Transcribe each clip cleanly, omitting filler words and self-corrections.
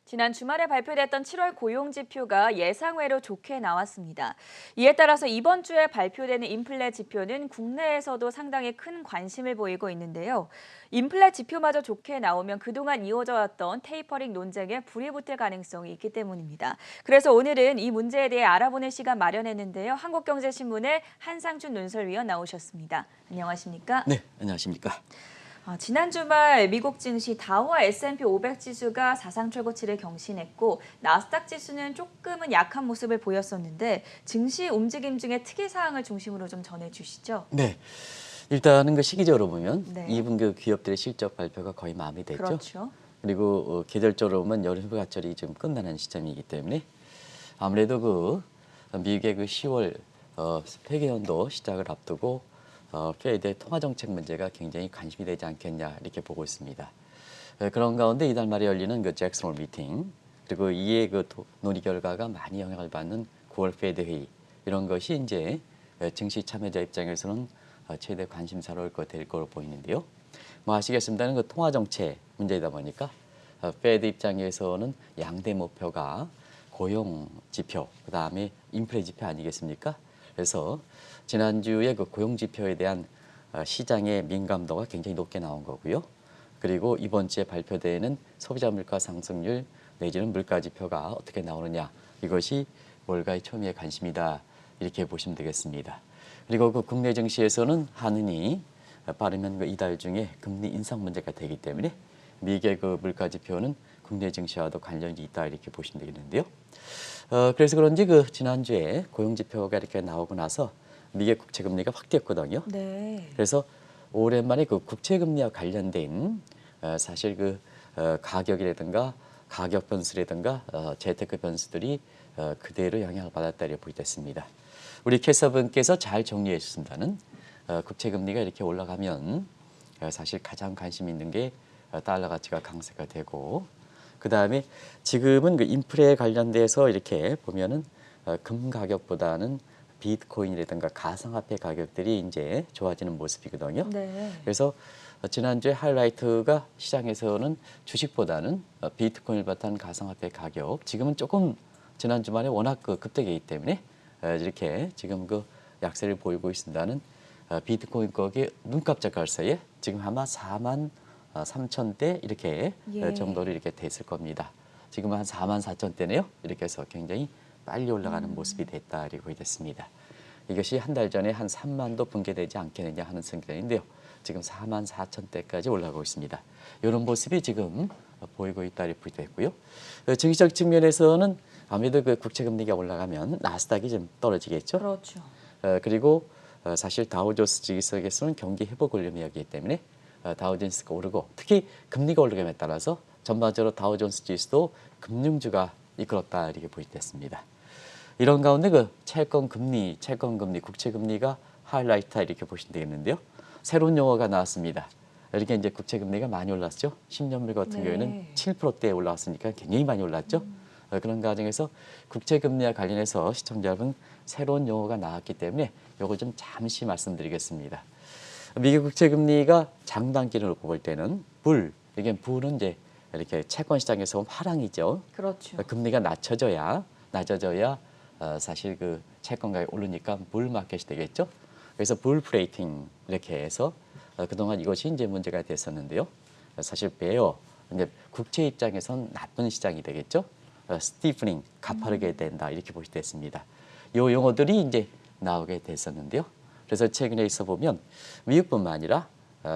지난 주말에 발표됐던 7월 고용지표가 예상외로 좋게 나왔습니다. 이에 따라서 이번 주에 발표되는 인플레 지표는 국내에서도 상당히 큰 관심을 보이고 있는데요. 인플레 지표마저 좋게 나오면 그동안 이어져 왔던 테이퍼링 논쟁에 불이 붙을 가능성이 있기 때문입니다. 그래서 오늘은 이 문제에 대해 알아보는 시간 마련했는데요. 한국경제신문의 한상준 논설위원 나오셨습니다. 안녕하십니까? 네, 안녕하십니까. 지난 주말 미국 증시 다우와 S&P 500 지수가 사상 최고치를 경신했고 나스닥 지수는 조금은 약한 모습을 보였었는데 증시 움직임 중에 특이사항을 중심으로 좀 전해주시죠. 네, 일단은 그 시기적으로 보면 네. 이분 그 기업들의 실적 발표가 거의 마무리됐죠. 그렇죠. 그리고 계절적으로 보면 여름휴가철이 좀 끝나는 시점이기 때문에 아무래도 그 미국의 그 10월 회계연도 시작을 앞두고 페드의 통화정책 문제가 굉장히 관심이 되지 않겠냐 이렇게 보고 있습니다. 그런 가운데 이달 말에 열리는 그 잭슨 홀 미팅 그리고 이에 그 논의 결과가 많이 영향을 받는 9월 페드 회의 이런 것이 이제 증시 참여자 입장에서는 최대 관심사로 될 거로 보이는데요. 뭐 아시겠습니다는 그 통화정책 문제이다 보니까 페드 입장에서는 양대 목표가 고용 지표 그다음에 인플레 지표 아니겠습니까? 그래서 지난주에 그 고용 지표에 대한 시장의 민감도가 굉장히 높게 나온 거고요. 그리고 이번 주에 발표되는 소비자 물가 상승률 내지는 물가 지표가 어떻게 나오느냐 이것이 월가의 초미의 관심이다 이렇게 보시면 되겠습니다. 그리고 그 국내 증시에서는 한은이 빠르면 그 이달 중에 금리 인상 문제가 되기 때문에 미국의 그 물가 지표는 국내 증시와도 관련이 있다 이렇게 보시면 되겠는데요. 그래서 그런지 그 지난주에 고용 지표가 이렇게 나오고 나서 미국 국채 금리가 확 뛰었거든요. 네. 그래서 오랜만에 그 국채 금리와 관련된 사실 그 가격이라든가 가격 변수라든가 재테크 변수들이 그대로 영향을 받았다 이렇게 보겠습니다. 우리 캐서분께서 잘 정리해 주신다는 국채 금리가 이렇게 올라가면 사실 가장 관심 있는 게 달러 가치가 강세가 되고 그 다음에 지금은 그 인플레에 관련돼서 이렇게 보면은 금 가격보다는 비트코인이라든가 가상화폐 가격들이 이제 좋아지는 모습이거든요. 네. 그래서 지난주에 하이라이트가 시장에서는 주식보다는 비트코인을 바탕 가상화폐 가격 지금은 조금 지난 주말에 워낙 그 급등이기 때문에 이렇게 지금 그 약세를 보이고 있습니다는 비트코인 가격이 눈 깜짝할 사이에 지금 아마 4만 3천대 이렇게 예. 정도로 이렇게 됐을 겁니다. 지금 한 4만 4천대네요. 이렇게 해서 굉장히 빨리 올라가는 모습이 됐다 이렇게 됐습니다. 이것이 한 달 전에 한 3만도 붕괴되지 않겠느냐 하는 성격인데요. 지금 4만 4천대까지 올라가고 있습니다. 이런 모습이 지금 보이고 있다 이렇게 됐고요. 증시적 측면에서는 아무래도 그 국채 금리가 올라가면 나스닥이 좀 떨어지겠죠. 그렇죠. 그리고 사실 다우존스 지수에서는 경기 회복 흐름이었기 때문에 다우존스가 오르고 특히 금리가 오르감에 따라서 전반적으로 다우존스 지수도 금융주가 이끌었다 이렇게 보였습니다. 이런 가운데 그 채권 금리, 국채 금리가 하이라이트다 이렇게 보시면 되겠는데요. 새로운 용어가 나왔습니다. 이렇게 이제 국채 금리가 많이 올랐죠. 10년물 같은 네. 경우에는 7%대에 올라왔으니까 굉장히 많이 올랐죠. 그런 과정에서 국채 금리와 관련해서 시청자 여러분 새로운 용어가 나왔기 때문에 이거 좀 잠시 말씀드리겠습니다. 미국 국채 금리가 장단기를 놓고 볼 때는 이게 불은 이제 이렇게 채권 시장에서 화랑이죠. 그렇죠. 금리가 낮아져야 사실 그 채권 가격이 오르니까 불 마켓이 되겠죠. 그래서 불 프레이팅 이렇게 해서 그동안 이것이 이제 문제가 됐었는데요. 사실 베어 이제 국채 입장에선 나쁜 시장이 되겠죠. 스티프닝 가파르게 된다 이렇게 보시면 됐습니다. 이 용어들이 이제 나오게 됐었는데요. 그래서 최근에 있어 보면 미국뿐만 아니라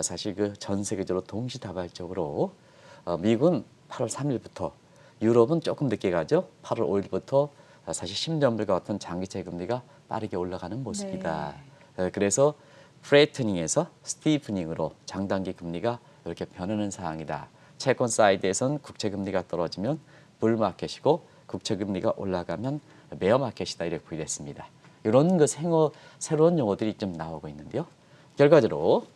사실 그 전 세계적으로 동시다발적으로 미국은 8월 3일부터 유럽은 조금 늦게 가죠. 8월 5일부터 사실 10년물과 같은 장기채 금리가 빠르게 올라가는 모습이다. 그래서 프레이트닝에서 스티프닝으로 장단기 금리가 이렇게 변하는 상황이다. 채권 사이드에선 국채 금리가 떨어지면 불마켓이고 국채 금리가 올라가면 베어 마켓이다 이렇게 부여했습니다. 이런 그 새로운 용어들이 좀 나오고 있는데요. 결과적으로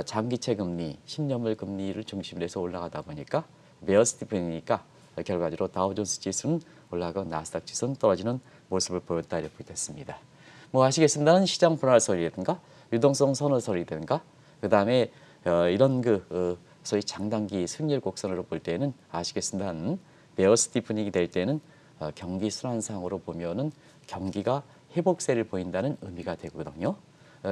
장기채 금리, 10년물 금리를 중심으로 해서 올라가다 보니까 베어 스티프닝이니까 결과적으로 다우존스 지수는 올라가고 나스닥 지수는 떨어지는 모습을 보였다 이렇게 됐습니다. 뭐 아시겠습니다는 시장 분할 소리라든가 유동성 선호 소리라든가 그다음에 이런 소위 장단기 승률 곡선으로 볼 때는 아시겠습니다는 베어 스티프닝이 될 때는 경기 순환상으로 보면은 경기가 회복세를 보인다는 의미가 되거든요.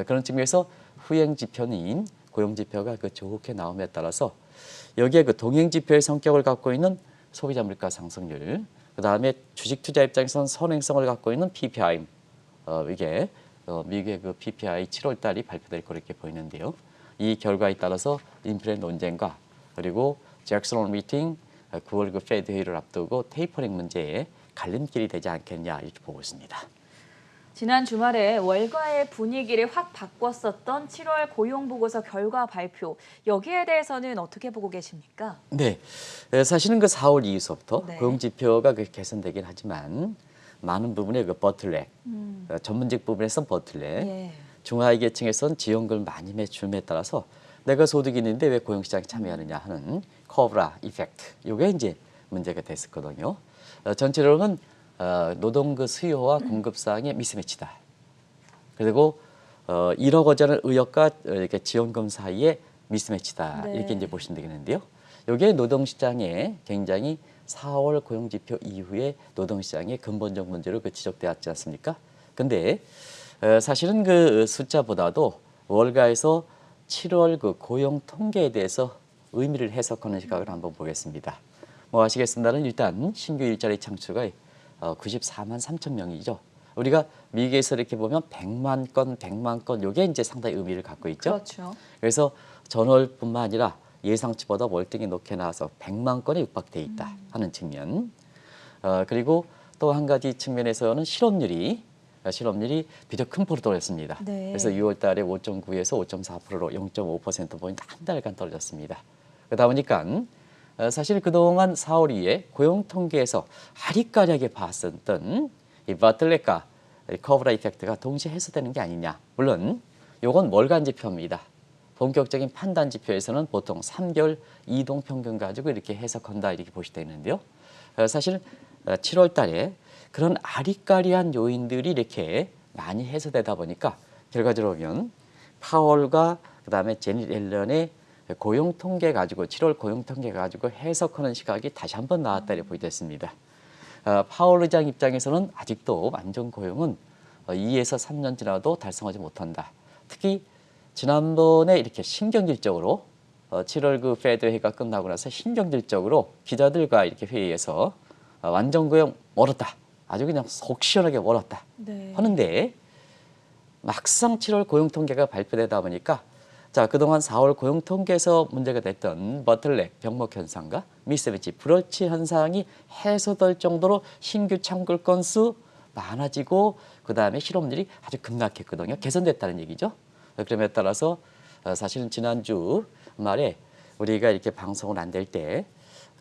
그런 측면에서 후행 지표인 고용 지표가 그 좋게 나옴에 따라서 여기에 그 동행 지표의 성격을 갖고 있는 소비자 물가 상승률, 그 다음에 주식 투자 입장에서는 선행성을 갖고 있는 PPI, 이게 미국의 그 PPI 7월 달이 발표될 거로 이렇게 보이는데요. 이 결과에 따라서 인플레 논쟁과 그리고 잭슨 홀 미팅 9월 그 페드 회의를 앞두고 테이퍼링 문제에 갈림길이 되지 않겠냐 이렇게 보고 있습니다. 지난 주말에 월가의 분위기를 확 바꿨었던 7월 고용보고서 결과 발표. 여기에 대해서는 어떻게 보고 계십니까? 네, 사실은 그 4월 이후서부터 네. 고용 지표가 그 개선되긴 하지만 많은 부분에 그 버틀렉, 전문직 부분에선 버틀렉, 예. 중하위 계층에선 지원금을 많이 매춤에 따라서 내가 소득이 있는데 왜 고용시장에 참여하느냐 하는 커브라 이펙트, 이게 이제 문제가 됐었거든요. 전체로는 노동 그 수요와 공급 사항의 미스매치다. 그리고 1억 원짜리 의역과 이렇게 지원금 사이의 미스매치다. 네. 이렇게 이제 보시면 되겠는데요. 이게 노동시장에 굉장히 4월 고용지표 이후에 노동시장의 근본적 문제로 그 지적되었지 않습니까? 근데 사실은 그 숫자보다도 월가에서 7월 그 고용 통계에 대해서 의미를 해석하는 시각을 한번 보겠습니다. 뭐 아시겠습니다는 일단 신규 일자리 창출가 94만 3천 명이죠. 우리가 미국에서 이렇게 보면 100만 건, 요게 이제 상당히 의미를 갖고 있죠. 그렇죠. 그래서 전월뿐만 아니라 예상치보다 월등히 높게 나와서 100만 건에 육박돼 있다 하는 측면. 그리고 또 한 가지 측면에서는 실업률이 비교적 큰 폭으로 떨어졌습니다. 네. 그래서 6월 달에 5.9에서 5.4%로 0.5%포인트 한 달간 떨어졌습니다. 그러다 보니까 사실 그동안 4월 이후에 고용 통계에서 아리까리하게 봤었던 이 버틀렉과 커브라 이펙트가 동시에 해소되는 게 아니냐. 물론 이건 월간 지표입니다. 본격적인 판단 지표에서는 보통 3개월 이동 평균 가지고 이렇게 해석한다 이렇게 보시면 되는데요. 사실 7월 달에 그런 아리까리한 요인들이 이렇게 많이 해소되다 보니까 결과적으로 보면 파월과 그다음에 제닛 옐런의 고용 통계 가지고 7월 고용 통계 가지고 해석하는 시각이 다시 한번 나왔다 이렇게 보여졌습니다. 파월 의장 입장에서는 아직도 완전 고용은 2에서 3년 지나도 달성하지 못한다. 특히 지난번에 이렇게 신경질적으로 7월 그 페드 회의가 끝나고 나서 신경질적으로 기자들과 이렇게 회의에서 완전 고용 멀었다. 아주 그냥 속 시원하게 멀었다. 네. 하는데 막상 7월 고용 통계가 발표되다 보니까 자, 그동안 4월 고용 통계에서 문제가 됐던 버틀렉, 병목 현상과 미스매치, 불일치 현상이 해소될 정도로 신규 창출 건수 많아지고 그다음에 실업률이 아주 급락했거든요. 개선됐다는 얘기죠. 그럼에 따라서 사실은 지난주 말에 우리가 이렇게 방송을 안 될 때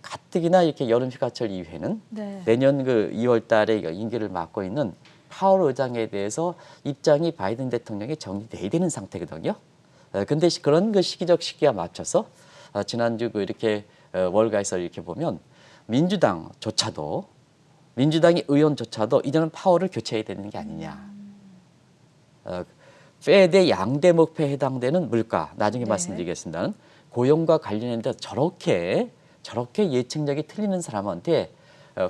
가뜩이나 이렇게 여름 휴가철 이후에는 네. 내년 그 2월 달에 임기를 맡고 있는 파월 의장에 대해서 입장이 바이든 대통령이 정리돼야 되는 상태거든요. 근데 그런 그 시기적 시기에 맞춰서 지난주 그 이렇게 월가에서 이렇게 보면 민주당의 의원조차도 이제는 파월을 교체해야 되는 게 아니냐. 페드의 양대 목표에 해당되는 물가 나중에 네. 말씀드리겠습니다는 고용과 관련해서 저렇게 예측력이 틀리는 사람한테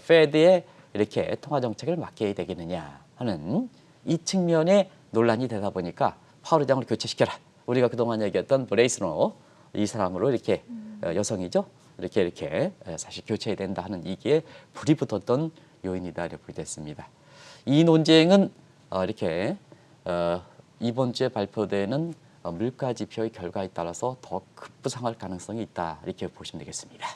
페드의 이렇게 통화 정책을 맡겨야 되겠느냐 하는 이 측면에 논란이 되다 보니까 파월 의장을 교체시켜라. 우리가 그동안 얘기했던 브레이스너 이 사람으로 이렇게 여성이죠. 이렇게 사실 교체해야 된다 하는 이기에 불이 붙었던 요인이다 이렇게 보겠습니다. 이 논쟁은 이렇게 이번 주에 발표되는 물가 지표의 결과에 따라서 더 급부상할 가능성이 있다 이렇게 보시면 되겠습니다.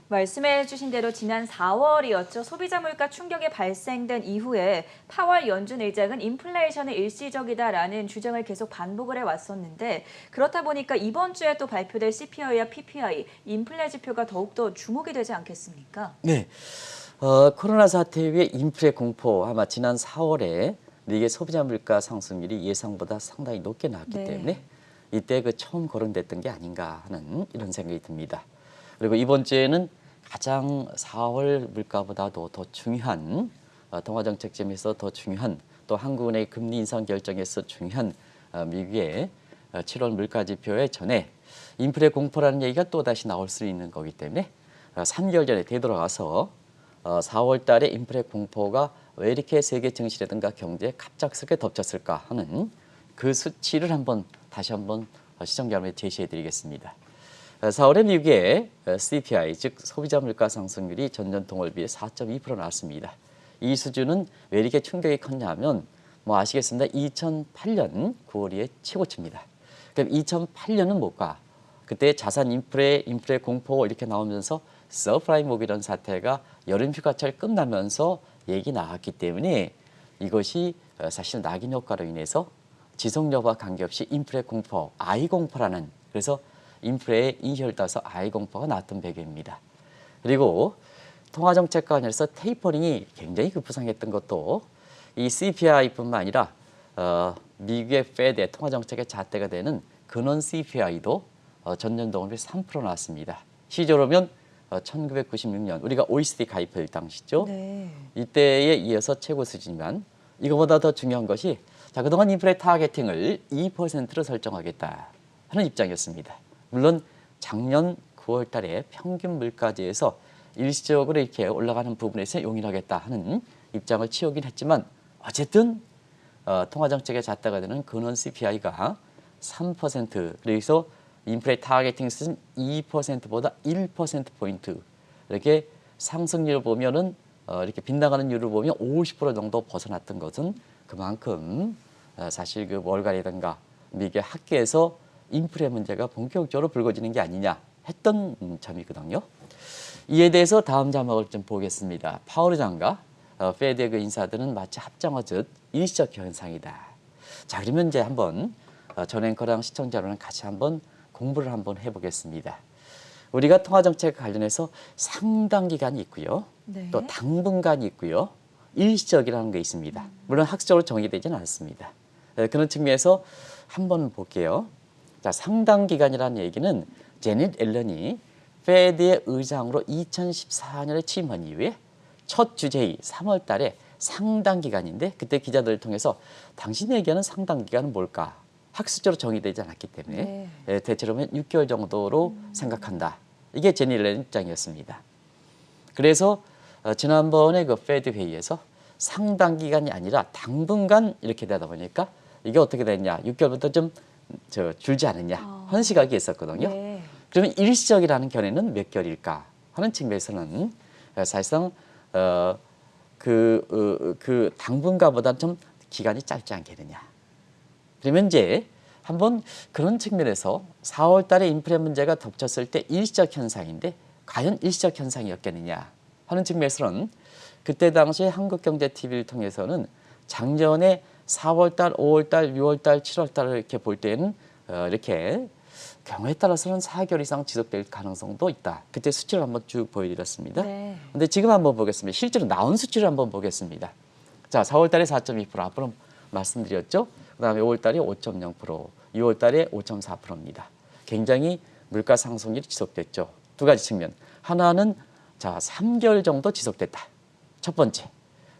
말씀해 주신 대로 지난 4월이었죠. 소비자 물가 충격이 발생된 이후에 파월 연준 의장은 인플레이션은 일시적이다라는 주장을 계속 반복을 해왔었는데 그렇다 보니까 이번 주에 또 발표될 CPI와 PPI, 인플레 지표가 더욱더 주목이 되지 않겠습니까? 네, 코로나 사태 이후에 인플레 공포 아마 지난 4월에 미국의 소비자 물가 상승률이 예상보다 상당히 높게 나왔기 네. 때문에 이때 그 처음 거론됐던 게 아닌가 하는 이런 생각이 듭니다. 그리고 이번 주에는 가장 4월 물가보다도 더 중요한 통화정책점에서 더 중요한 또 한국은행의 금리 인상 결정에서 중요한 미국의 7월 물가 지표에 전에 인플레 공포라는 얘기가 또다시 나올 수 있는 거기 때문에 3개월 전에 되돌아가서 4월 달에 인플레 공포가 왜 이렇게 세계 증시라든가 경제에 갑작스럽게 덮쳤을까 하는 그 수치를 다시 한번 시청자 여러분에 제시해 드리겠습니다. 4월에 미국의 CPI, 즉 소비자 물가 상승률이 전년 동월 비해 4.2% 나왔습니다. 이 수준은 왜 이렇게 충격이 컸냐면 뭐 아시겠습니다. 2008년 9월 이에 최고치입니다. 그럼 2008년은 뭘까? 그때 자산 인플레 공포 이렇게 나오면서 서프라임 모기런 사태가 여름 휴가철 끝나면서 얘기 나왔기 때문에 이것이 사실 낙인 효과로 인해서 지속 여부와 관계없이 인플레 공포, I 공포라는 그래서 인플레의 이니셜 따서 I 공포가 나왔던 배경입니다. 그리고 통화정책과 관련해서 테이퍼링이 굉장히 급부상했던 것도 이 CPI뿐만 아니라 미국의 페드의 통화정책의 잣대가 되는 근원 CPI도 전년 동월 3% 나왔습니다. 시조로면 1996년 우리가 OECD 가입할 당시죠. 네. 이때에 이어서 최고 수준이지만 이거보다 더 중요한 것이 자 그동안 인플레 타겟팅을 2%로 설정하겠다 하는 입장이었습니다. 물론 작년 9월 달에 평균 물가지에서 일시적으로 이렇게 올라가는 부분에서 용인하겠다 하는 입장을 취하긴 했지만 어쨌든 통화정책의 잣대가 되는 근원 CPI가 3% 그래서 인플레 타겟팅 수준 2%보다 1%포인트 이렇게 상승률을 보면은 이렇게 빗나가는 율을 보면 50% 정도 벗어났던 것은 그만큼 사실 그 월가리든가 미국의 학계에서 인플레 문제가 본격적으로 불거지는 게 아니냐 했던 점이거든요. 이에 대해서 다음 자막을 좀 보겠습니다. 파월 의장과 페드의 그 인사들은 마치 합장어듯 일시적 현상이다. 자 그러면 이제 한번 전 앵커랑 시청자 여러분 같이 한번 공부를 한번 해보겠습니다. 우리가 통화정책 관련해서 상당 기간이 있고요. 네. 또 당분간이 있고요. 일시적이라는 게 있습니다. 물론 학적으로 정의되지는 않습니다. 그런 측면에서 한번 볼게요. 자, 상당 기간이라는 얘기는 제닛 앨런이 페드의 의장으로 2014년에 취임한 이후에 첫 주제의 3월 달에 상당 기간인데 그때 기자들을 통해서 당신이 얘기하는 상당 기간은 뭘까? 학술적으로 정의되지 않았기 때문에 대체로 보면 6개월 정도로 생각한다. 이게 제닛 앨런 입장이었습니다. 그래서 지난번에 그 페드 회의에서 상당 기간이 아니라 당분간 이렇게 되다 보니까 이게 어떻게 됐냐? 6개월부터 좀 줄지 않았냐? 하는 시각이 있었거든요. 네. 그러면 일시적이라는 견해는 몇 개월일까 하는 측면에서는 사실상 그 당분간보다는 좀 기간이 짧지 않겠느냐. 그러면 이제 한번 그런 측면에서 4월 달에 인플레 문제가 덮쳤을 때 일시적 현상인데 과연 일시적 현상이었겠느냐 하는 측면에서는 그때 당시에 한국경제TV를 통해서는 작년에 4월 달, 5월 달, 6월 달, 7월 달을 이렇게 볼 때는 이렇게 경우에 따라서는 4개월 이상 지속될 가능성도 있다. 그때 수치를 한번 쭉 보여드렸습니다. 네. 근데 지금 한번 보겠습니다. 실제로 나온 수치를 한번 보겠습니다. 자, 4월 달에 4.2% 앞으로 말씀드렸죠. 그다음에 5월 달에 5.0%, 6월 달에 5.4%입니다. 굉장히 물가 상승률이 지속됐죠. 두 가지 측면. 하나는 자, 3개월 정도 지속됐다. 첫 번째.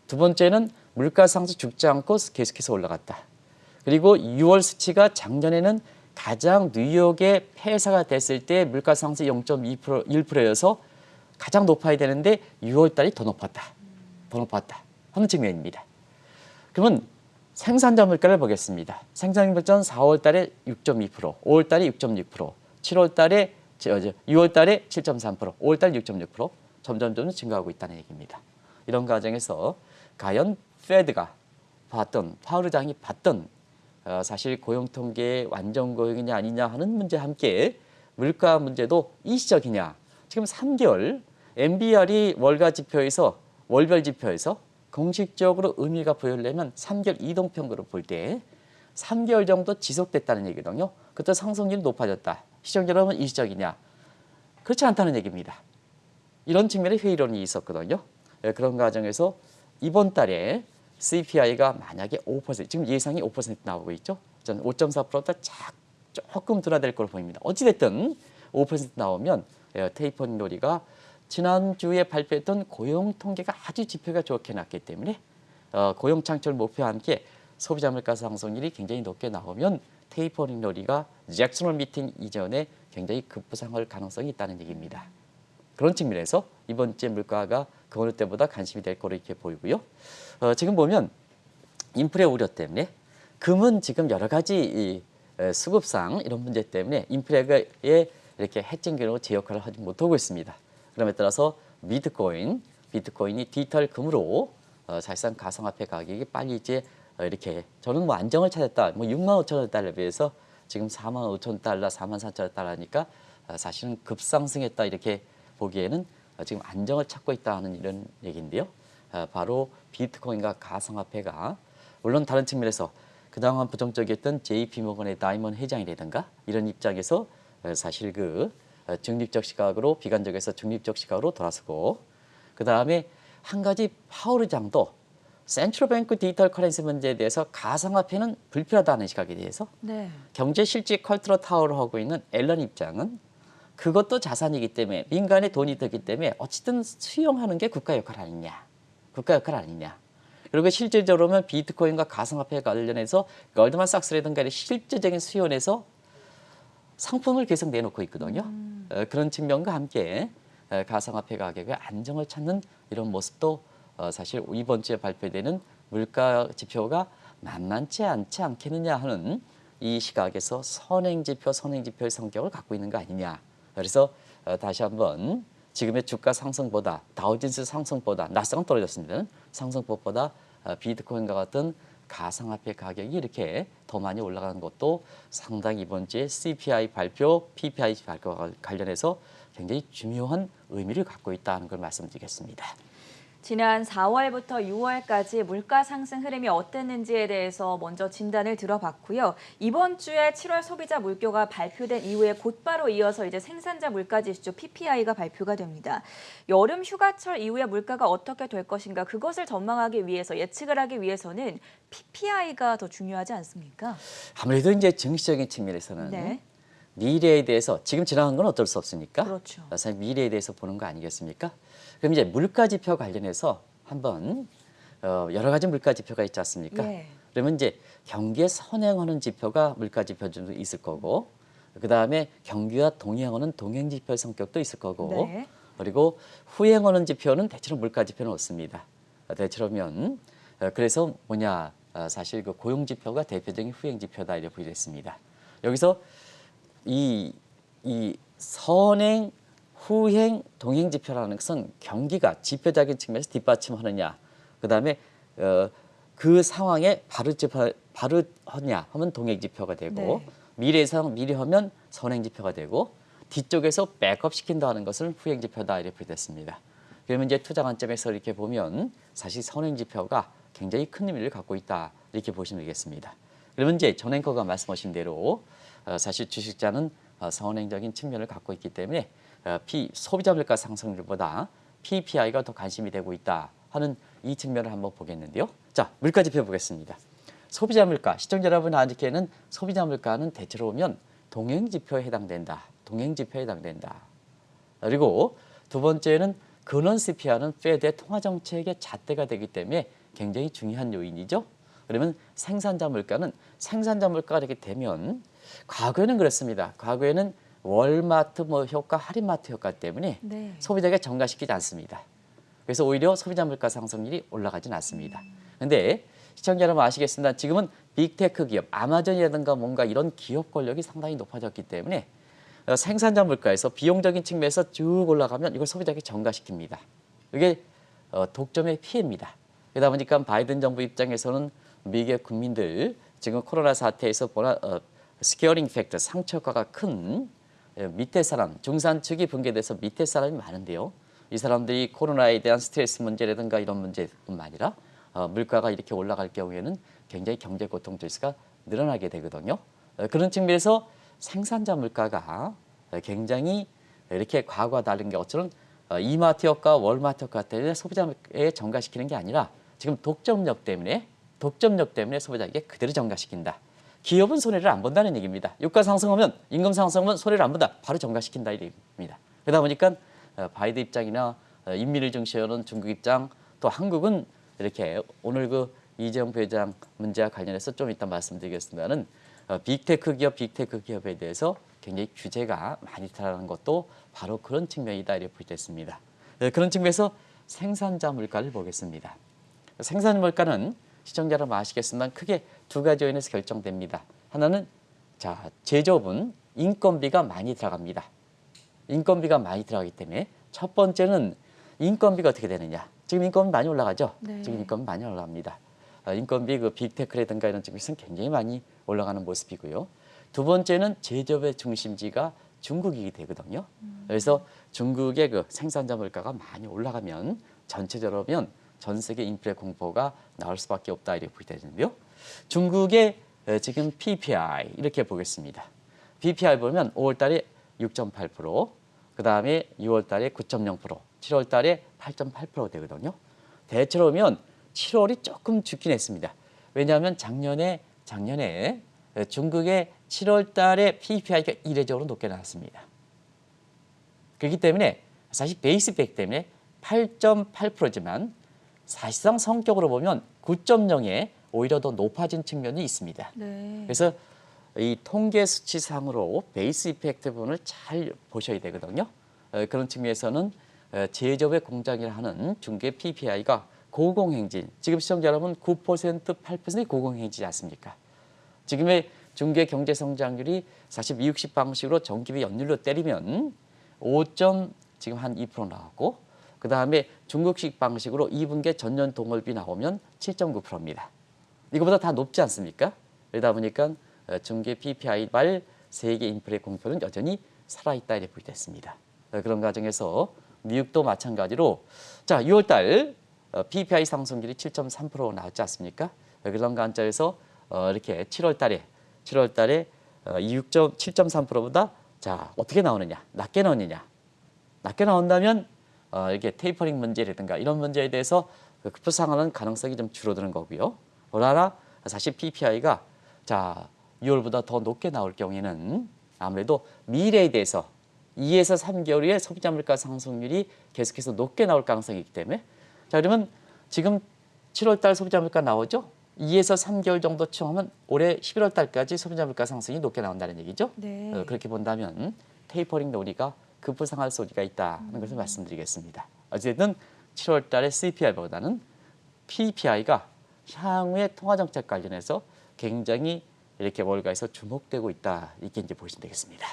두 번째는 물가 상승 죽지 않고 계속해서 올라갔다. 그리고 6월 수치가 작년에는 가장 뉴욕의 폐사가 됐을 때 물가 상승 0.2% 1%여서 가장 높아야 되는데 6월 달이 더 높았다. 더 높았다. 하는 측면입니다. 그러면 생산자 물가를 보겠습니다. 생산자 물가는 4월 달에 6.2%, 5월 달에 6.6%, 7월 달에 6월 달에 7.3%, 5월 달 6.6% 점점 증가하고 있다는 얘기입니다. 이런 과정에서 과연 페드가 봤던 파월 의장이 봤던 사실 고용 통계의 완전 고용이냐 아니냐 하는 문제와 함께 물가 문제도 일시적이냐. 지금 3개월 NBR이 월별 지표에서 공식적으로 의미가 보이려면 3개월 이동평균으로 볼 때 3개월 정도 지속됐다는 얘기거든요. 그때 상승률이 높아졌다. 시청자 여러분 일시적이냐? 그렇지 않다는 얘기입니다. 이런 측면의 회의론이 있었거든요. 그런 과정에서 이번 달에 CPI가 만약에 5%, 지금 예상이 5% 나오고 있죠. 저는 5.4%다 조금 둔화될 걸로 보입니다. 어찌됐든 5% 나오면 테이퍼링 놀이가 지난주에 발표했던 고용 통계가 아주 지표가 좋게 났기 때문에 고용 창출 목표와 함께 소비자 물가 상승률이 굉장히 높게 나오면 테이퍼링 놀이가 잭슨 홀 미팅 이전에 굉장히 급부상할 가능성이 있다는 얘기입니다. 그런 측면에서 이번 주에 물가가 그 어느 때보다 관심이 될 거로 이렇게 보이고요. 지금 보면 인플레 우려 때문에 금은 지금 여러 가지 수급상 이런 문제 때문에 인플레에 이렇게 해칭 기능으로 제 역할을 하지 못하고 있습니다. 그럼에 따라서 비트코인이 디지털 금으로 사실상 가상화폐 가격이 빨리 이제 이렇게 저는 뭐 안정을 찾았다. 뭐 6만 5천 달러에 비해서 지금 4만 5천 달러, 4만 4천 달러니까 사실은 급상승했다 이렇게 보기에는 지금 안정을 찾고 있다는 이런 얘기인데요. 바로 비트코인과 가상화폐가 물론 다른 측면에서 그동안 부정적이었던 JP모건의 다이먼 회장이라든가 이런 입장에서 사실 그 중립적 시각으로 비관적에서 중립적 시각으로 돌아서고 그 다음에 한 가지 파월 의장도 센트럴뱅크 디지털 커런시 문제에 대해서 가상화폐는 불필요하다는 시각에 대해서 네. 경제 실질 컬트럴 타워를 하고 있는 앨런 입장은 그것도 자산이기 때문에 민간의 돈이 되기 때문에 어쨌든 수용하는 게 국가 역할 아니냐. 국가 역할 아니냐. 그리고 실질적으로 보면 비트코인과 가상화폐 관련해서 골드만삭스라든가 실질적인 수요원에서 상품을 계속 내놓고 있거든요. 그런 측면과 함께 가상화폐 가격의 안정을 찾는 이런 모습도 사실 이번 주에 발표되는 물가 지표가 만만치 않지 않겠느냐 하는 이 시각에서 선행지표의 성격을 갖고 있는 거 아니냐. 그래서 다시 한번 지금의 주가 상승보다 다우진스 상승보다 나스닥은 떨어졌습니다. 상승폭보다 비트코인과 같은 가상화폐 가격이 이렇게 더 많이 올라가는 것도 상당히 이번 주에 CPI 발표, PPI 발표와 관련해서 굉장히 중요한 의미를 갖고 있다는 걸 말씀드리겠습니다. 지난 4월부터 6월까지 물가 상승 흐름이 어땠는지에 대해서 먼저 진단을 들어봤고요. 이번 주에 7월 소비자 물가가 발표된 이후에 곧바로 이어서 이제 생산자 물가 지수 PPI가 발표가 됩니다. 여름 휴가철 이후에 물가가 어떻게 될 것인가 그것을 전망하기 위해서 예측을 하기 위해서는 PPI가 더 중요하지 않습니까? 아무래도 이제 증시적인 측면에서는 네. 미래에 대해서 지금 지나간 건 어쩔 수 없으니까 그렇죠. 사실 미래에 대해서 보는 거 아니겠습니까? 그럼 이제 물가 지표 관련해서 한번 여러 가지 물가 지표가 있지 않습니까? 예. 그러면 이제 경기에 선행하는 지표가 물가 지표도 있을 거고 그 다음에 경기와 동행하는 동행 지표의 성격도 있을 거고 네. 그리고 후행하는 지표는 대체로 물가 지표는 없습니다. 대체로면 그래서 뭐냐 사실 그 고용 지표가 대표적인 후행 지표다 이렇게 보겠습니다. 여기서 이 선행, 후행, 동행 지표라는 것은 경기가 지표적인 측면에서 뒷받침하느냐, 그 다음에 그 상황에 바르하냐 하면 동행 지표가 되고 네. 미래하면 선행 지표가 되고 뒤쪽에서 백업 시킨다 하는 것은 후행 지표다 이렇게 됐습니다. 그러면 이제 투자 관점에서 이렇게 보면 사실 선행 지표가 굉장히 큰 의미를 갖고 있다 이렇게 보시면 되겠습니다. 그러면 이제 전 앵커가 말씀하신 대로 사실 주식자는 선행적인 측면을 갖고 있기 때문에 소비자 물가 상승률보다 PPI가 더 관심이 되고 있다 하는 이 측면을 한번 보겠는데요. 자, 물가 지표 보겠습니다. 소비자 물가, 시청자 여러분 아직에는 소비자 물가는 대체로 보면 동행 지표에 해당된다. 동행 지표에 해당된다. 그리고 두 번째는 근원 CPI는 페드의 통화 정책의 잣대가 되기 때문에 굉장히 중요한 요인이죠. 그러면 생산자 물가는 생산자 물가가 이렇게 되면 과거에는 그랬습니다. 과거에는 월마트 효과, 할인마트 효과 때문에 네. 소비자에게 전가시키지 않습니다. 그래서 오히려 소비자 물가 상승률이 올라가진 않습니다. 그런데 시청자 여러분 아시겠습니다. 지금은 빅테크 기업, 아마존이라든가 뭔가 이런 기업 권력이 상당히 높아졌기 때문에 생산자 물가에서 비용적인 측면에서 쭉 올라가면 이걸 소비자에게 전가시킵니다. 이게 독점의 피해입니다. 그러다 보니까 바이든 정부 입장에서는 미국의 국민들 지금 코로나 사태에서 스케어링 팩터, 상처 효과가 큰 밑에 사람, 중산층이 붕괴돼서 밑에 사람이 많은데요. 이 사람들이 코로나에 대한 스트레스 문제라든가 이런 문제뿐만 아니라 물가가 이렇게 올라갈 경우에는 굉장히 경제 고통 지수가 늘어나게 되거든요. 그런 측면에서 생산자 물가가 굉장히 이렇게 과거와 다른 게 어쩌면 이마트 효과, 월마트 효과 때문에 소비자에 전가시키는 게 아니라 지금 독점력 때문에 소비자에게 그대로 전가시킨다. 기업은 손해를 안 본다는 얘기입니다. 유가 상승하면 임금 상승하면 손해를 안 본다. 바로 전가시킨다 이 얘기입니다. 그러다 보니까 바이든 입장이나 인민을 중시하는 중국 입장 또 한국은 이렇게 오늘 그 이재용 부회장 문제와 관련해서 좀 이따 말씀드리겠습니다는 빅테크 기업에 대해서 굉장히 규제가 많이 들어가는 것도 바로 그런 측면이다 이렇게 볼 수 있습니다. 그런 측면에서 생산자 물가를 보겠습니다. 생산 물가는 시청자 여러분 아시겠지만 크게 두 가지 요인에서 결정됩니다. 하나는 자 제조업은 인건비가 많이 들어갑니다. 인건비가 많이 들어가기 때문에 첫 번째는 인건비가 어떻게 되느냐. 지금 인건비 많이 올라가죠. 네. 지금 인건비 많이 올라갑니다. 인건비 그 빅테크라든가 이런 쪽에서는 굉장히 많이 올라가는 모습이고요. 두 번째는 제조업의 중심지가 중국이게 되거든요. 그래서 중국의 그 생산자 물가가 많이 올라가면 전체적으로 보면 전 세계 인플레 공포가 나올 수밖에 없다 이렇게 보게 되는데요. 중국의 지금 PPI 이렇게 보겠습니다. PPI 보면 5월 달에 6.8%, 그 다음에 6월 달에 9.0%, 7월 달에 8.8% 되거든요. 대체로 보면 7월이 조금 죽긴 했습니다. 왜냐하면 작년에 중국의 7월 달에 PPI가 이례적으로 높게 나왔습니다. 그렇기 때문에 사실 베이스 백 때문에 8.8%지만 사실상 성격으로 보면 9.0에 오히려 더 높아진 측면이 있습니다. 네. 그래서 이 통계 수치상으로 베이스 이펙트 부분을 잘 보셔야 되거든요. 그런 측면에서는 제조업의 공장이라 하는 중국의 PPI가 고공행진, 지금 시청자 여러분 9%, 8%의 고공행진이지 않습니까? 지금의 중국의 경제 성장률이 사실 미국식 방식으로 전기비 연율로 때리면 5. 지금 한 2% 나오고 그 다음에 중국식 방식으로 2분기 전년 동월비 나오면 7.9%입니다. 이거보다 다 높지 않습니까? 그러다 보니까 중국의 PPI 말 세계 인플레 공표는 여전히 살아있다 이렇게 보겠습니다. 그런 과정에서 미국도 마찬가지로 자 6월달 PPI 상승률이 7.3% 나왔지 않습니까? 그런 관점에서 이렇게 7월달에 7.3%보다 자 어떻게 나오느냐, 낮게 나오느냐, 낮게 나온다면 이렇게 테이퍼링 문제라든가 이런 문제에 대해서 급부상하는 가능성이 좀 줄어드는 거고요. 그러나 사실 PPI가 자 6월보다 더 높게 나올 경우에는 아무래도 미래에 대해서 2에서 3개월 후에 소비자 물가 상승률이 계속해서 높게 나올 가능성이 있기 때문에 자 그러면 지금 7월 달 소비자 물가 나오죠? 2에서 3개월 정도 추하면 올해 11월 달까지 소비자 물가 상승이 높게 나온다는 얘기죠. 네. 그렇게 본다면 테이퍼링 논의가 급부상할 소지가 있다는 것을 말씀드리겠습니다. 어쨌든 7월 달에 CPI보다는 PPI가 향후의 통화정책 관련해서 굉장히 이렇게 월가에서 주목되고 있다. 이렇게 이제 보시면 되겠습니다.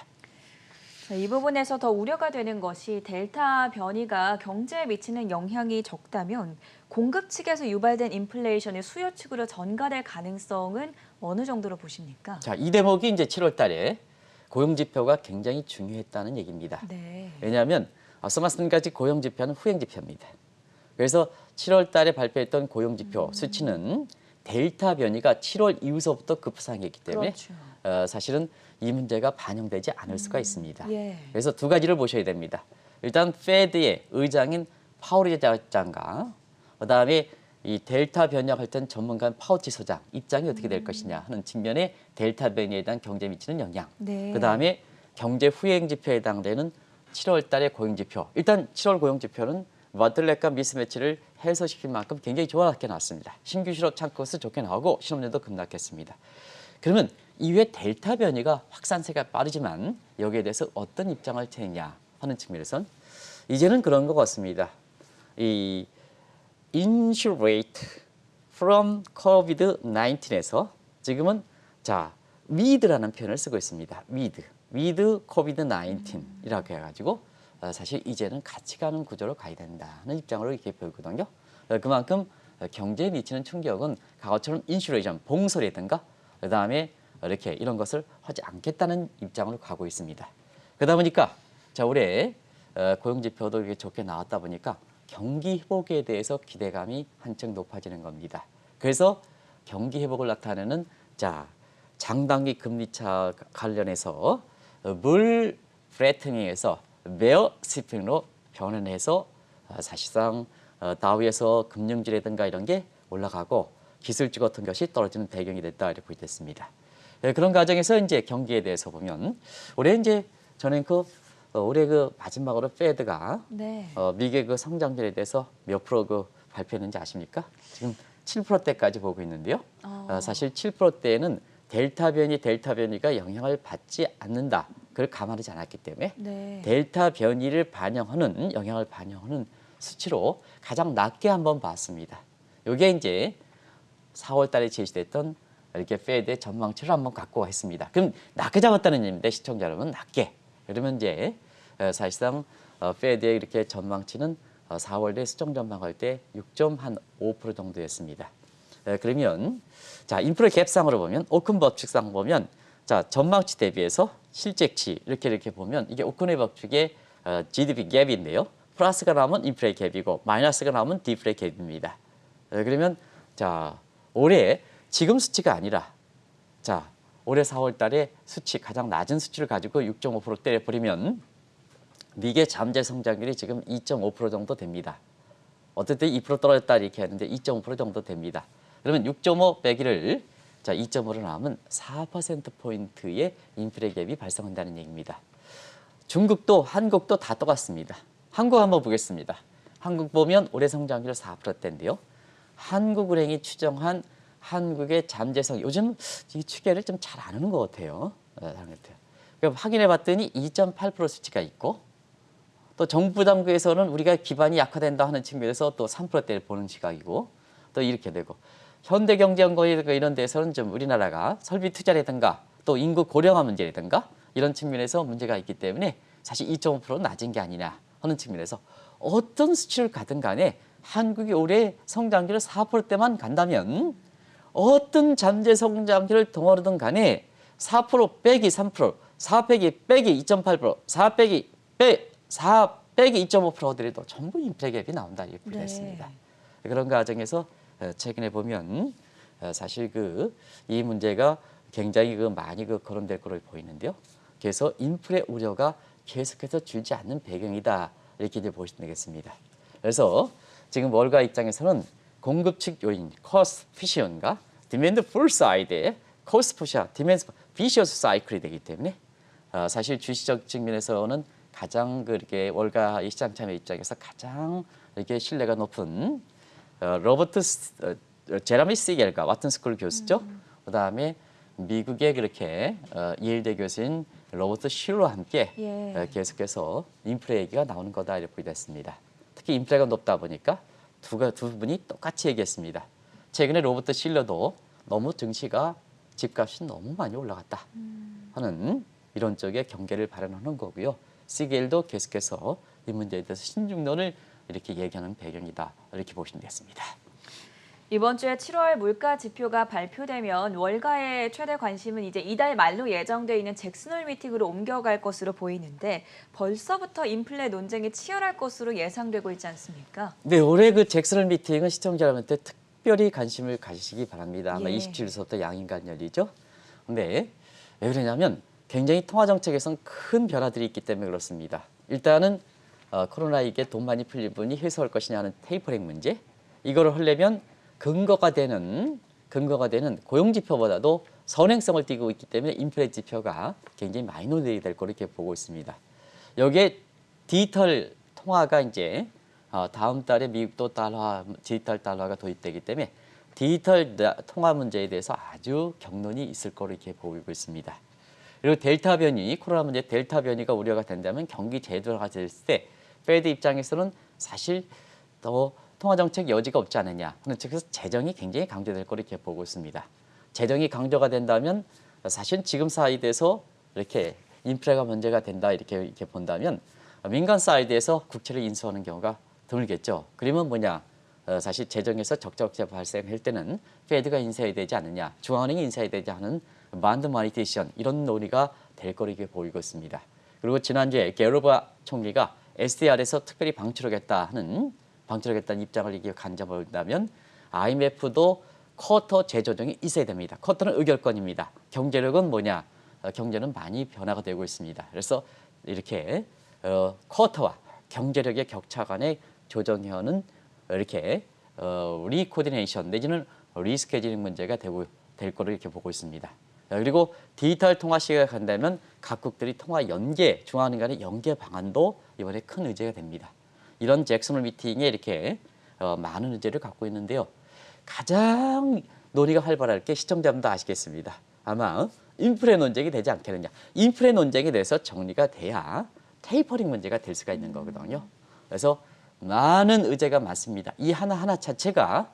자, 이 부분에서 더 우려가 되는 것이 델타 변이가 경제에 미치는 영향이 적다면 공급 측에서 유발된 인플레이션이 수요 측으로 전가될 가능성은 어느 정도로 보십니까? 자, 이 대목이 이제 7월 달에 고용 지표가 굉장히 중요했다는 얘기입니다. 네. 왜냐하면 앞서 말씀까지 고용 지표는 후행 지표입니다. 그래서 7월 달에 발표했던 고용 지표 수치는 델타 변이가 7월 이후서부터 급상했기 때문에 그렇죠. 사실은 이 문제가 반영되지 않을 수가 있습니다. 예. 그래서 두 가지를 보셔야 됩니다. 일단 페드의 의장인 파우리 장과 그다음에 이 델타 변이와 관련 전문가인 파우치 소장 입장이 어떻게 될 것이냐 하는 측면에 델타 변이에 대한 경제에 미치는 영향. 네. 그다음에 경제 후행 지표에 해당되는 7월 달의 고용 지표. 일단 7월 고용 지표는 버틀렉과 미스매치를 해소시킬 만큼 굉장히 좋게 나왔습니다. 신규 실업 창구수 좋게 나오고 실업률도 급락했습니다. 그러면 이후에 델타 변이가 확산세가 빠르지만 여기에 대해서 어떤 입장을 채냐 하는 측면에선 이제는 그런 것 같습니다. 이 insulate from COVID-19에서 지금은 자 with라는 표현을 쓰고 있습니다. with COVID-19이라고 해가지고 사실 이제는 같이 가는 구조로 가야 된다는 입장으로 이렇게 보이거든요. 그만큼 경제에 미치는 충격은 과거처럼 인슐레이션, 봉쇄라든가 그다음에 이렇게 이런 것을 하지 않겠다는 입장으로 가고 있습니다. 그러다 보니까 자 올해 고용 지표도 이렇게 좋게 나왔다 보니까 경기 회복에 대해서 기대감이 한층 높아지는 겁니다. 그래서 경기 회복을 나타내는 자 장단기 금리차 관련해서 물 플래트닝에서 베어 스티핑으로 변환해서 사실상 다우에서 금융지라든가 이런 게 올라가고 기술주 같은 것이 떨어지는 배경이 됐다 이렇게 보겠습니다. 그런 과정에서 이제 경기에 대해서 보면 올해 이제 저는 올해 마지막으로 페드가 네. 미국의 성장률에 대해서 몇 프로 발표했는지 아십니까? 지금 7%대까지 보고 있는데요. 사실 7%대에는 델타 변이가 영향을 받지 않는다. 그걸 감안하지 않았기 때문에 네. 델타 변이를 반영하는 영향을 반영하는 수치로 가장 낮게 한번 봤습니다. 이게 이제 4월 달에 제시됐던 이렇게 페드의 전망치를 한번 갖고 와 있습니다. 그럼 낮게 잡았다는 얘기인데 시청자 여러분 낮게. 그러면 이제 사실상 페드의 이렇게 전망치는 4월에 수정 전망할 때 6.5% 정도였습니다. 그러면 자 인플레 갭상으로 보면 오큰 법칙상 보면 자 전망치 대비해서 실제치 이렇게 보면 이게 오큰의 법칙의 GDP 갭인데요. 플러스가 나오면 인플레 갭이고 마이너스가 나오면 디플레 갭입니다. 그러면 자 올해 지금 수치가 아니라 자 올해 4월 달에 수치 가장 낮은 수치를 가지고 6.5% 때려버리면 미국의 잠재 성장률이 지금 2.5% 정도 됩니다. 어쨌든 2% 떨어졌다 이렇게 하는데 2.5% 정도 됩니다. 그러면 6.5 빼기를 자 2.5로 나오면 4%포인트의 인플레 갭이 발생한다는 얘기입니다. 중국도 한국도 다 똑같습니다. 한국 한번 보겠습니다. 한국 보면 올해 성장률 4%대인데요. 한국은행이 추정한 한국의 잠재성 요즘 이 추계를 좀 잘 안 하는 것 같아요. 그럼 확인해 봤더니 2.8% 수치가 있고 또 정부 당국에서는 우리가 기반이 약화된다 하는 측면에서 또 3%대를 보는 시각이고 또 이렇게 되고 현대경제연구원 이런 데서는 좀 우리나라가 설비 투자라든가 또 인구 고령화 문제라든가 이런 측면에서 문제가 있기 때문에 사실 2.5% 낮은 게 아니냐 하는 측면에서 어떤 수치를 가든 간에 한국이 올해 성장률을 4%대만 간다면 어떤 잠재 성장률을 덩어리든 간에 4% 빼기 3%, 4 빼기 2.8%, 4 빼기 2.5% 하더라도 전부 인플레 갭이 나온다 이렇게 보겠습니다. 그런 과정에서 최근에 보면 사실 이 문제가 굉장히 많이 거론될 거로 보이는데요. 그래서 인플레 우려가 계속해서 줄지 않는 배경이다 이렇게 이제 보시면 되겠습니다. 그래서 지금 월가 입장에서는 공급 측 요인, cost 푸시언과 디맨드 풀 사이드의 cost 푸시와 디맨드 비시어스 사이클이 되기 때문에 사실 주시적 측면에서는 가장 그렇게 월가 시장 참여 입장에서 가장 이렇게 신뢰가 높은 로버트 제라미 시겔과 와튼 스쿨 교수죠. 그다음에 미국의 그렇게 예일대 교수인 로버트 실러와 함께 계속해서 인플레 얘기가 나오는 거다 이렇게 보게 됐습니다. 특히 인플레가 높다 보니까 두 분이 똑같이 얘기했습니다. 최근에 로버트 실러도 너무 증시가 집값이 너무 많이 올라갔다 하는 이런 쪽의 경계를 발언하는 거고요. 시겔도 계속해서 이 문제에 대해서 신중론을 이렇게 얘기하는 배경이다 이렇게 보시면 되겠습니다. 이번 주에 7월 물가 지표가 발표되면 월가의 최대 관심은 이제 이달 말로 예정돼 있는 잭슨홀 미팅으로 옮겨갈 것으로 보이는데 벌써부터 인플레 논쟁이 치열할 것으로 예상되고 있지 않습니까? 네, 올해 그 잭슨홀 미팅은 시청자 여러분한테 특별히 관심을 가지시기 바랍니다. 아마 27일서부터 양인간 열리죠. 근데 왜 그러냐면 굉장히 통화 정책에선 큰 변화들이 있기 때문에 그렇습니다. 일단은 코로나19에 돈 많이 풀린 분이 회수할 것이냐 하는 테이퍼링 문제. 이거를 하려면 근거가 되는 고용 지표보다도 선행성을 띠고 있기 때문에 인플레 지표가 굉장히 많이 논의될 거로 이렇게 보고 있습니다. 여기에 디지털 통화가 이제 다음 달에 미국도 디지털 달러가 도입되기 때문에 디지털 통화 문제에 대해서 아주 격론이 있을 거로 이렇게 보이고 있습니다. 그리고 델타 변이, 코로나 문제 델타 변이가 우려가 된다면 경기 제도화가 됐을 때 페드 입장에서는 사실 더 통화 정책 여지가 없지 않느냐 하는 측에서 재정이 굉장히 강조될 거로 이렇게 보고 있습니다. 재정이 강조가 된다면 사실 지금 사이드에서 이렇게 인플레가 문제가 된다 이렇게 본다면 민간 사이드에서 국채를 인수하는 경우가 드물겠죠. 그러면 뭐냐? 사실 재정에서 적자 발생할 때는 페드가 인수해야 되지 않느냐, 중앙은행이 인수해야 되지 않은 만드 머니 디시전 이런 논의가 될 거로 이렇게 보이고 있습니다. 그리고 지난주에 게로바 총리가 SDR에서 특별히 방출하겠다는 입장을 이게 간접한다면 IMF도 쿼터 재조정이 있어야 됩니다. 쿼터는 의결권입니다. 경제력은 뭐냐? 경제는 많이 변화가 되고 있습니다. 그래서 이렇게 쿼터와 경제력의 격차 간의 조정해오는 이렇게 리코디네이션 내지는 리스케줄링 문제가 될 거로 이렇게 보고 있습니다. 그리고 디지털 통화 시기가 간다면 각국들이 통화 연계, 중앙은행 간의 연계 방안도 이번에 큰 의제가 됩니다. 이런 잭슨홀 미팅에 이렇게 많은 의제를 갖고 있는데요. 가장 논의가 활발할 게 시청자분도 아시겠습니다. 아마 인플레 논쟁이 되지 않겠느냐. 인플레 논쟁에 대해서 정리가 돼야 테이퍼링 문제가 될 수가 있는 거거든요. 그래서 많은 의제가 많습니다. 이 하나하나 자체가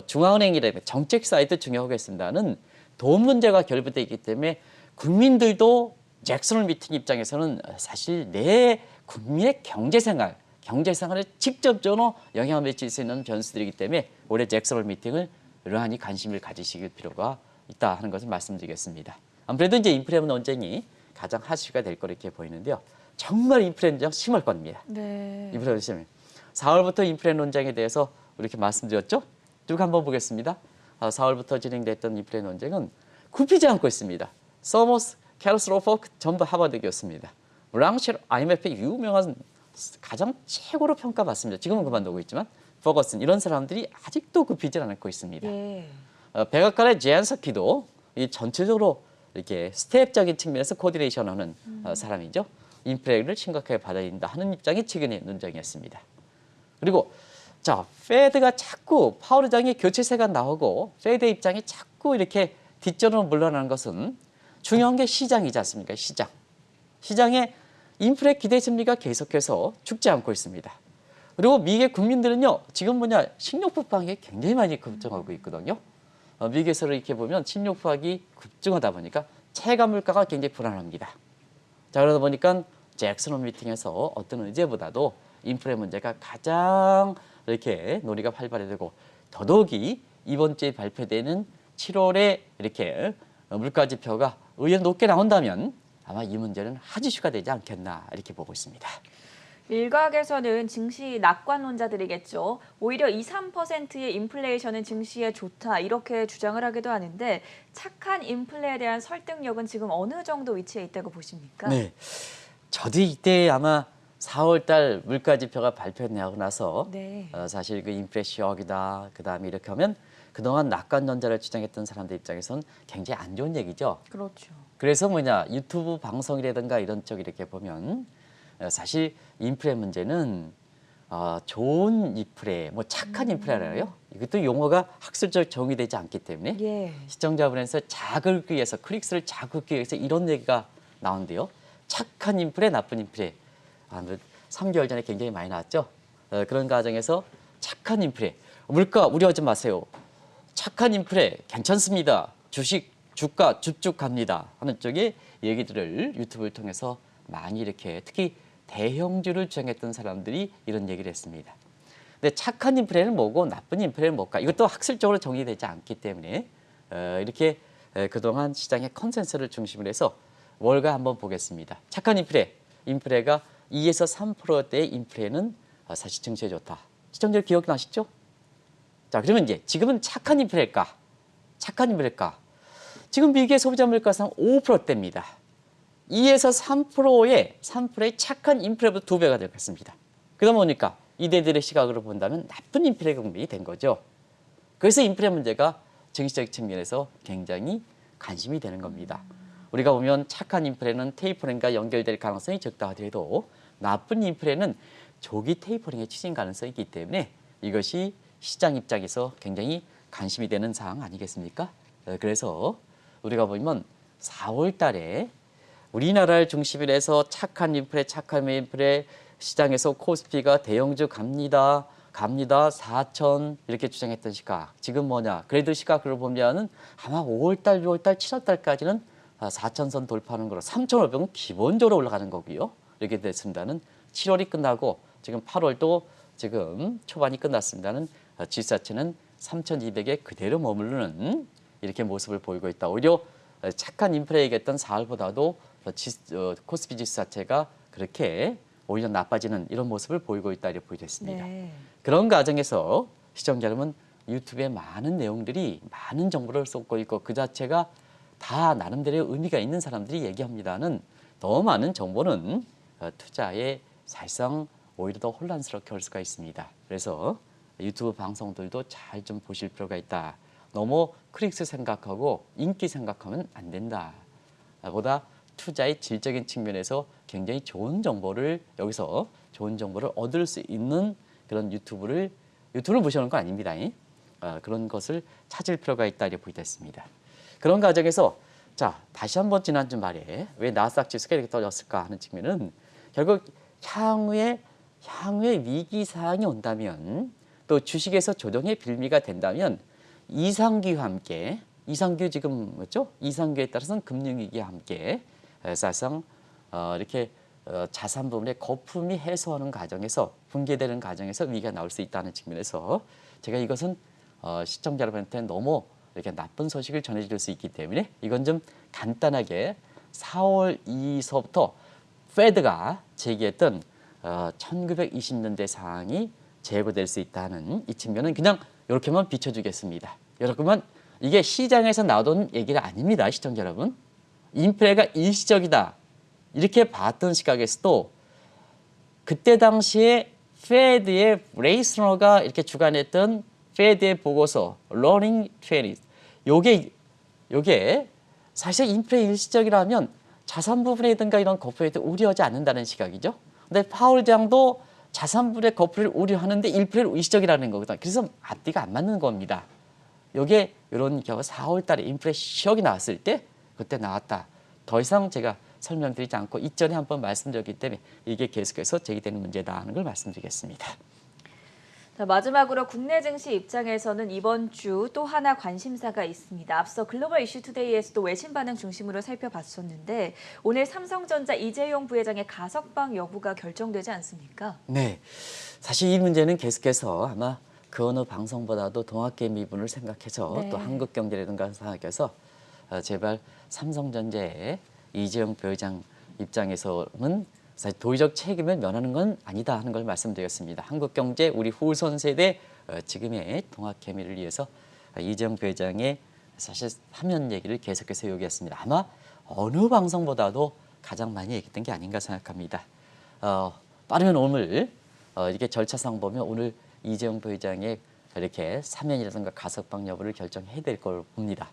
중앙은행이라든가 정책 사이드 중요하겠습니다는 돈 문제가 결부되어 있기 때문에 국민들도 잭슨 미팅 입장에서는 사실 내 국민의 경제생활에 직접적으로 영향을 미칠 수 있는 변수들이기 때문에 올해 잭슨 미팅을 여러하니 관심을 가지실 필요가 있다 하는 것을 말씀드리겠습니다. 아무래도 이제 인플레 논쟁이 가장 하수가 될 거로 이렇게 보이는데요. 정말 인플레 논쟁 심할 겁니다. 네. 인플레 논쟁. 4월부터 인플레 논쟁에 대해서 이렇게 말씀드렸죠. 쭉 한번 보겠습니다. 4월부터 진행됐던 인플레 논쟁은 굽히지 않고 있습니다. 서머스, 캐러스로퍼 전부 하버드 교수입니다. 랑쉘 IMF의 유명한 가장 최고로 평가받습니다. 지금은 그만두고 있지만 퍼거슨 이런 사람들이 아직도 굽히지 않고 있습니다. 예. 백악관의 제안스키도 이 전체적으로 이렇게 스텝적인 측면에서 코디네이션하는 사람이죠. 인플레를 심각하게 받아야 된다 하는 입장이 최근의 논쟁이었습니다. 그리고 자, 페드가 자꾸 파월 의장이 교체세가 나오고 페드 입장이 자꾸 이렇게 뒷전으로 물러나는 것은 중요한 게 시장이지 않습니까? 시장의 인플레 기대 심리가 계속해서 죽지 않고 있습니다. 그리고 미국의 국민들은요, 지금 식료품 가격이 굉장히 많이 급증하고 있거든요. 미국에서 이렇게 보면 식료품 가격이 급증하다 보니까 체감 물가가 굉장히 불안합니다. 자, 그러다 보니까 잭슨 홀 미팅에서 어떤 의제보다도 인플레 문제가 가장 이렇게 논의가 활발해지고 더더욱이 이번 주에 발표되는 7월에 이렇게 물가 지표가 의외로 높게 나온다면 아마 이 문제는 한 이슈가 되지 않겠나 이렇게 보고 있습니다. 일각에서는 증시 낙관론자들이겠죠. 오히려 2, 3%의 인플레이션은 증시에 좋다 이렇게 주장을 하기도 하는데 착한 인플레에 대한 설득력은 지금 어느 정도 위치에 있다고 보십니까? 네, 저도 이때 아마 4월 달 물가 지표가 발표되고 나서 네. 사실 그 인플레 쇼크이다. 그다음에 이렇게 하면 그동안 낙관론자를 주장했던 사람들 입장에서는 굉장히 안 좋은 얘기죠. 그렇죠. 그래서 유튜브 방송이라든가 이런 쪽 이렇게 보면 사실 인플레 문제는 좋은 인플레, 착한 인플레라요. 이것도 용어가 학술적 정의되지 않기 때문에 예. 시청자분에서 자극기 위해서 클릭수를 자극기 위해서 이런 얘기가 나오는데요. 착한 인플레, 나쁜 인플레. 3개월 전에 굉장히 많이 나왔죠. 그런 과정에서 착한 인플레, 물가 우려하지 마세요. 착한 인플레 괜찮습니다. 주가 쭉쭉 갑니다 하는 쪽의 얘기들을 유튜브를 통해서 많이 이렇게 특히 대형주를 주장했던 사람들이 이런 얘기를 했습니다. 근데 착한 인플레는 뭐고 나쁜 인플레는 뭘까? 이것도 학술적으로 정리되지 않기 때문에 이렇게 그동안 시장의 컨센서스를 중심으로 해서 월가 한번 보겠습니다. 착한 인플레가 2에서 3%대의 인플레는 사실 증시에 좋다. 시청자 기억나시죠? 자, 그러면 이제 지금은 착한 인플레일까? 지금 미국의 소비자 물가상 5%대입니다. 2에서 3%의 착한 인플레보다 2배가 되겠습니다. 그러다 보니까 이들의 시각으로 본다면 나쁜 인플레 국면이 된 거죠. 그래서 인플레 문제가 정치적 측면에서 굉장히 관심이 되는 겁니다. 우리가 보면 착한 인플레는 테이퍼링과 연결될 가능성이 적다 하더라도 나쁜 인플레는 조기 테이퍼링에 추진 가능성이 있기 때문에 이것이 시장 입장에서 굉장히 관심이 되는 사항 아니겠습니까? 그래서 우리가 보면 4월 달에 우리나라를 중심으로 해서 착한 인플레 시장에서 코스피가 대형주 갑니다 4천 이렇게 주장했던 시각. 지금 그래도 시각으로 보면은 아마 5월 달, 6월 달, 7월 달까지는 4천선 돌파하는 거로 3,500은 기본적으로 올라가는 거고요. 이렇게 됐습니다는 7월이 끝나고 지금 8월도 지금 초반이 끝났습니다는 지수자체는 3,200에 그대로 머무르는 이렇게 모습을 보이고 있다. 오히려 착한 인플레 얘기했던 4월보다도 코스피 지수 자체가 그렇게 오히려 나빠지는 이런 모습을 보이고 있다 이렇게 보여졌습니다. 네. 그런 과정에서 시청자 여러분 유튜브에 많은 내용들이 많은 정보를 쏟고 있고 그 자체가 다 나름대로의 의미가 있는 사람들이 얘기합니다는 너무 많은 정보는 투자에 사실상 오히려 더 혼란스럽게 할 수가 있습니다. 그래서 유튜브 방송들도 잘 좀 보실 필요가 있다. 너무 클릭수 생각하고 인기 생각하면 안 된다. 보다 투자의 질적인 측면에서 굉장히 좋은 정보를 여기서 좋은 정보를 얻을 수 있는 그런 유튜브를 보시는 건 아닙니다. 그런 것을 찾을 필요가 있다 이렇게 보겠습니다. 그런 과정에서 자 다시 한번 지난주 말에 왜 나스닥 지수가 이렇게 떨어졌을까 하는 측면은 결국 향후에 위기 사항이 온다면 또 주식에서 조정의 빌미가 된다면 이상기와 함께 이상기 지금 뭐죠? 이상기에 따라서는 금융위기와 함께 사실상 이렇게 자산 부분의 거품이 해소하는 과정에서 붕괴되는 과정에서 위기가 나올 수 있다는 측면에서 제가 이것은 시청자 여러분한테 너무 이렇게 나쁜 소식을 전해드릴 수 있기 때문에 이건 좀 간단하게 4월 2일서부터 페드가 제기했던 1920년대 상황이 재고될 수 있다는 이 측면은 그냥 이렇게만 비춰주겠습니다. 여러분 이게 시장에서 나오던 얘기가 아닙니다. 시청자 여러분. 인플레가 일시적이다. 이렇게 봤던 시각에서도 그때 당시에 페드의 레이스너가 이렇게 주관했던 페드의 보고서 러닝 트웬티스 요게 사실 인플레 일시적이라면 자산 부분이든가 이런 거품에 우려하지 않는다는 시각이죠. 근데 파월 장도 자산 부분의 거품을 우려하는데 인플레를 일시적이라는 거거든요. 그래서 앞뒤가 안 맞는 겁니다. 요게 이런 경우 4월 달에 인플레 시역이 나왔을 때 그때 나왔다. 더 이상 제가 설명드리지 않고 이전에 한번 말씀드렸기 때문에 이게 계속해서 제기되는 문제다 하는 걸 말씀드리겠습니다. 자, 마지막으로 국내 증시 입장에서는 이번 주 또 하나 관심사가 있습니다. 앞서 글로벌 이슈 투데이에서도 외신 반응 중심으로 살펴봤었는데 오늘 삼성전자 이재용 부회장의 가석방 여부가 결정되지 않습니까? 네, 사실 이 문제는 계속해서 아마 그 어느 방송보다도 동학개미 미분을 생각해서 네. 또 한국경제라든가 생각해서 제발 삼성전자의 이재용 부회장 입장에서는 사실 도의적 책임을 면하는 건 아니다 하는 걸 말씀드렸습니다. 한국경제 우리 후손 세대 지금의 동학개미를 위해서 이재용 부회장의 사실 사면 얘기를 계속해서 요구했습니다. 아마 어느 방송보다도 가장 많이 얘기했던 게 아닌가 생각합니다. 빠르면 오늘 이렇게 절차상 보면 오늘 이재용 부회장의 이렇게 사면이라든가 가석방 여부를 결정해야 될 걸 봅니다.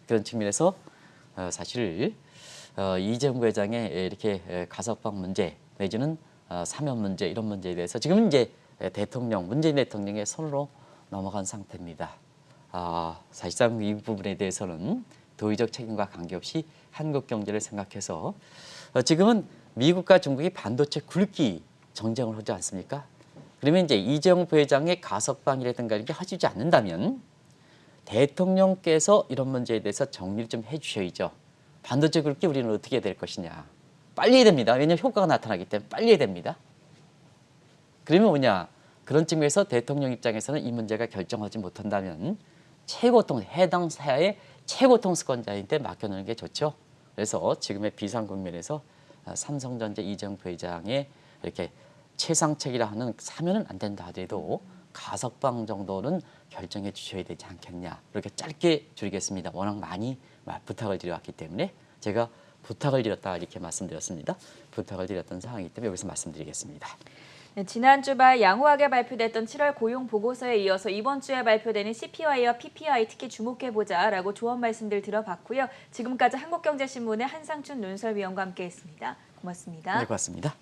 그런 측면에서 사실 이재용 부회장의 이렇게 가석방 문제 내지는 사면 문제 이런 문제에 대해서 지금 이제 문재인 대통령의 손으로 넘어간 상태입니다. 사실상 이 부분에 대해서는 도의적 책임과 관계없이 한국 경제를 생각해서 지금은 미국과 중국이 반도체 굵기 정쟁을 하지 않습니까? 그러면 이제 이재용 부회장의 가석방이라든가 이렇게 하시지 않는다면 대통령께서 이런 문제에 대해서 정리를 좀 해주셔야죠. 반도체 굵기 우리는 어떻게 해야 될 것이냐. 빨리 해야 됩니다. 왜냐하면 효과가 나타나기 때문에 빨리 해야 됩니다. 그러면 뭐냐. 그런 측면에서 대통령 입장에서는 이 문제가 결정하지 못한다면 해당 사야의 최고 통수권자한테 맡겨놓는 게 좋죠. 그래서 지금의 비상 국면에서 삼성전자 이재용 부회장의 이렇게 최상책이라 하는 사면은 안 된다 하더라도 가석방 정도는 결정해 주셔야 되지 않겠냐. 이렇게 짧게 줄이겠습니다. 워낙 많이 부탁을 드려왔기 때문에 제가 부탁을 드렸다 이렇게 말씀드렸습니다. 부탁을 드렸던 상황이기 때문에 여기서 말씀드리겠습니다. 네, 지난주 말 양호하게 발표됐던 7월 고용 보고서에 이어서 이번 주에 발표되는 CPI와 PPI 특히 주목해보자라고 조언 말씀들 들어봤고요. 지금까지 한국경제신문의 한상춘 논설위원과 함께했습니다. 고맙습니다. 네, 고맙습니다.